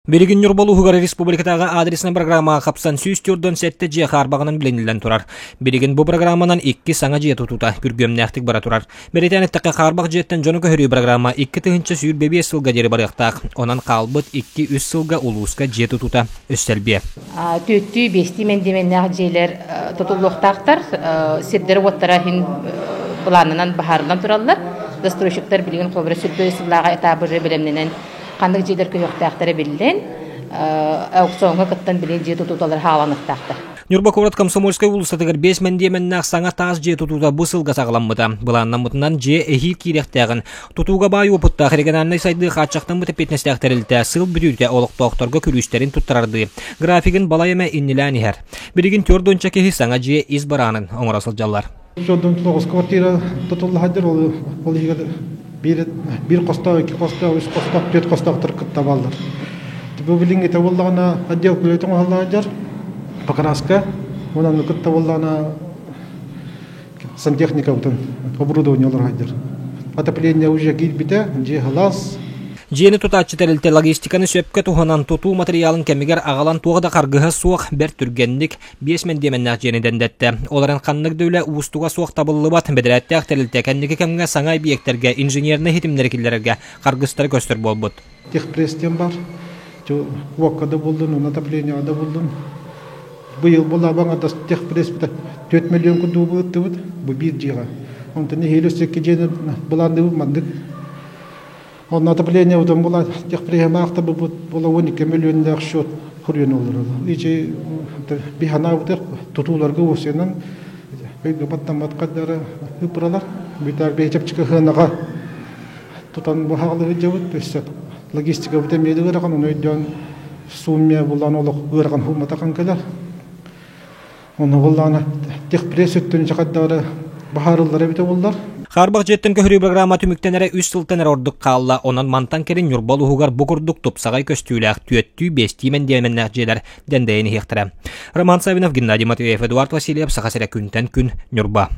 Берегин Нюрбалу Хугар Республикатага адресна программа капсан сүйстүрдөн сетте же харбагынан биленилен турар. Берегин бу программанан 2 саңа же тутута күргөмнәктик бара турар. Беретәнеттәккә харбак жеттен жонука хөрү программа 2 тыгынча сүйр бебе сылга жери барыктак. Онан калбыт 2-3 сылга улуска же тутута өстелбе. Төттү бести мен деменнәк жерлер тутулуктактар, сиддер оттара хин планынан бахардан тураллар. Застройщиктар билген кобра сүрпризларга этабы белемненен Kandık jeder köyoktaqtara billen, aukционга кыттан билен же тутулар халаныктактар. Нюрбаковрат Комсомольская улустатыгар 5 мен деменнак саңа таз же тутуда бу сылга сагламмыта. Буланнамытынан же эхи киректагын. Тутуга бай опытта региональный сайды хатчактан бу тепетнестактерилте сыл бүтүргө олоктокторго күрүштерин туттурарды. Графигин балайыма инниланихер. Биригин төрдөнчө кеhi саңа же из баранын оңоросул жаллар. Жодон 9 квартира тутулладыр ол bir kosta, 2 kosta, 3 kosta, 4 kosta tırkıp taballar. Bu bilingi taballarına adil kulüyeten olanlar, покраска, ondan nükut taballarına сантехника utun, оборудование olanlar. Отопление уже гибите, же халас. Жени тутачы тәрелте логистиканы сөпкө туханан туту материалын кемигер агалан туғда қаргыға суық бер түргенник 5 мен деменнақ женеден дәтті. Оларын қаннық дөйлі уыстуға суық табылы бат бедірәтті ақтәрелте кәндігі кәмге саңай биектерге, инженерні хетімдерекілерге қаргыстары көстір болбыд. Техпрестен бар, уаққада болдың, отоплениеда болдың. Бұйыл бола бағада техпреспті 4 миллион күнді бұғытты бұд, бұл бір жиға. Онтыны хейлесекке жені бұланды бұмандық. Он отопление вот было тех приемах там было 12 миллионов счет хурен олар. И бихана вот тутулар гусенан бег баттан маткадара упралар битар бечепчика ханага тутан бахалы жабыт бесет логистика вот меди гараган ойдон сумме булан олог гараган хуматакан келер. Он булана тех пресеттен чакадара бахарылар бите булдар. Харбак жеттен көһүрү программа түмүктенере 3 сылтанер ордук калла, онан мантан керин Нюрбалу Хугар букурдук тупсагай көстүүләк түөттүү 5 мен деменнәк жерлер дендейни хектера. Роман Савинов, Геннадий Матвеев, Эдуард Васильев, Сахасера күнтен күн, Нюрба.